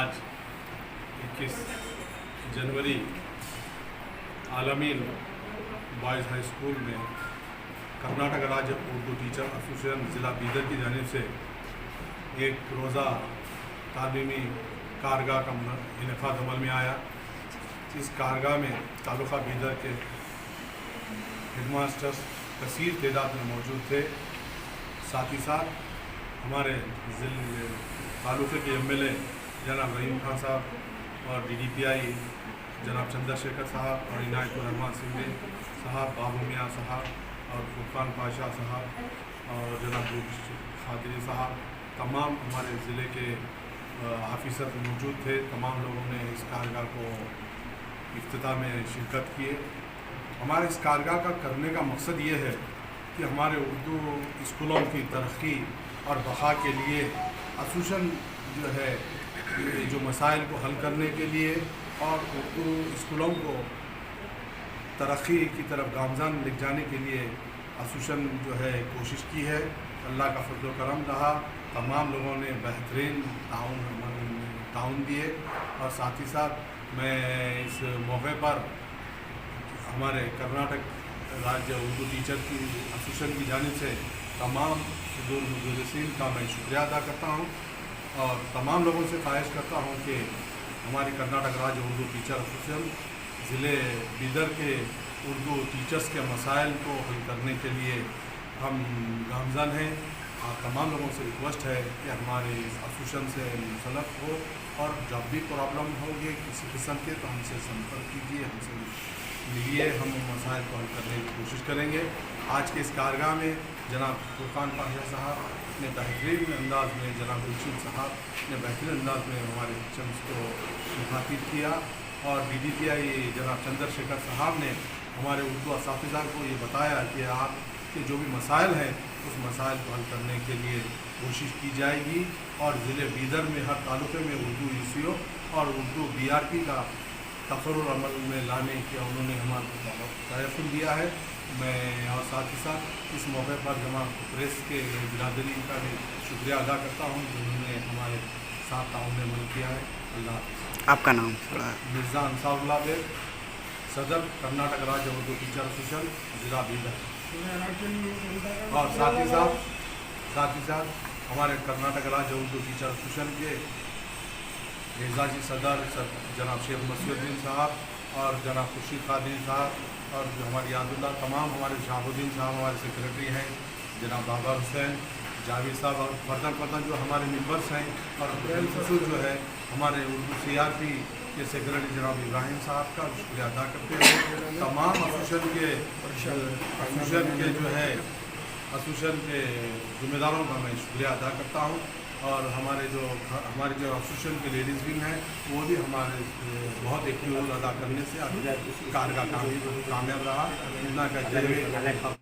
आज 21 जनवरी आलमीन boys high school में कर्नाटक राज्य उर्दू टीचर एसोसिएशन ज़िला बीदर की जानिब से एक रोज़ा तालीमी कारगा का इनेकाद अमल में आया। इस कारगा में तालुका बीदर के हेडमास्टर्स कसीर तादाद में मौजूद थे। साथ ही साथ हमारे तालुके के एमएलए जनाब रहीम खान साहब और DDPI जनाब चंद्रशेखर साहब और इनायतुर रहमान सिंह साहब, बाबू मियाँ साहब और फुरकान पाशा साहब और जनाब खादरी साहब, तमाम हमारे ज़िले के ऑफिसर मौजूद थे। तमाम लोगों ने इस कारगा को इफ्तिताह में शिरकत किए। हमारे इस कारगा का करने का मकसद ये है कि हमारे उर्दू स्कूलों की तरक्की और बक़ा के लिए एसोसिएशन जो है जो मसाइल को हल करने के लिए और उर्दू स्कूलों को तरक्की की तरफ गामज़न ले जाने के लिए एसोसिएशन जो है कोशिश की है। अल्लाह का फजल व करम रहा, तमाम लोगों ने बेहतरीन ताउन दिए। और साथ ही साथ मैं इस मौके पर हमारे कर्नाटक राज्य उर्दू टीचर की एसोसिएशन की जानिब से तमाम मुदर्रिसीन का मैं शुक्रिया अदा करता हूँ और तमाम लोगों से ख्वाहिश करता हूँ कि हमारी कर्नाटक राज्य उर्दू टीचर एसोसिएशन ज़िले बीदर के उर्दू टीचर्स के मसाइल को हल करने के लिए हम गामज़न हैं। और तमाम लोगों से रिक्वेस्ट है कि हमारे इस एसोसिएशन से मुंसलक हो और जब भी प्रॉब्लम होगी किसी किस्म के तो हमसे संपर्क कीजिए, हमसे मिलिए, हम मसाइल को हल करने की कोशिश करेंगे। आज के इस कारगा में जनाब फुरकान पाशा साहब ने बेहतरीन अंदाज में, जनाब गुलशन साहब ने बेहतरीन अंदाज में हमारे टीचर्स को मुखातिब किया और DDPI जनाब चंद्रशेखर साहब ने हमारे उर्दू असातिज़ा को ये बताया कि आपके जो भी मसाइल हैं उस मसाइल को हल करने के लिए कोशिश की जाएगी और ज़िले बीदर में हर तालुके में उर्दू ECO और उर्दू BRP का तकर्रुर अमल में लाने के उन्होंने हमारा तयफ़ुल दिया है। मैं और साथ ही साथ इस मौके पर जमा प्रेस के बिरादरी का भी शुक्रिया अदा करता हूँ जिन्होंने हमारे साथ ताउन में अमल किया है। अल्लाह हाफ़िज़। आपका नाम? मिर्ज़ा अंसारुल्लाह बेग, सदर कर्नाटक राज्य उर्दू टीचर एसोसिएशन ज़िला बीदर। और साथ ही साथ हमारे कर्नाटक राज्य उर्दू टीचर एसोसिएशन के एजाजी सदर जनाब शेख मसीउद्दीन साहब और जनाब खुर्शीद कादरी साहब और जो हमारे यादुल्ला, तमाम हमारे शहाबुद्दीन साहब हमारे सेक्रेटरी हैं, जनाब बाबर हुसैन, जावेद साहब और फर्दन जो हमारे मेंबर्स हैं और बिलखुसूस जो है हमारे उर्दू CRP के सेक्रेटरी जनाब इब्राहिम साहब का शुक्रिया अदा करते हैं। तमाम एसोसिएशन के जो है एसोसिएशन के ज़िम्मेदारों का मैं शुक्रिया अदा करता हूँ और हमारे जो एसोसिएशन के लेडीज़ विंग हैं वो भी हमारे बहुत एक्टिव रोल अदा करने से कारगा कामयाब रहा।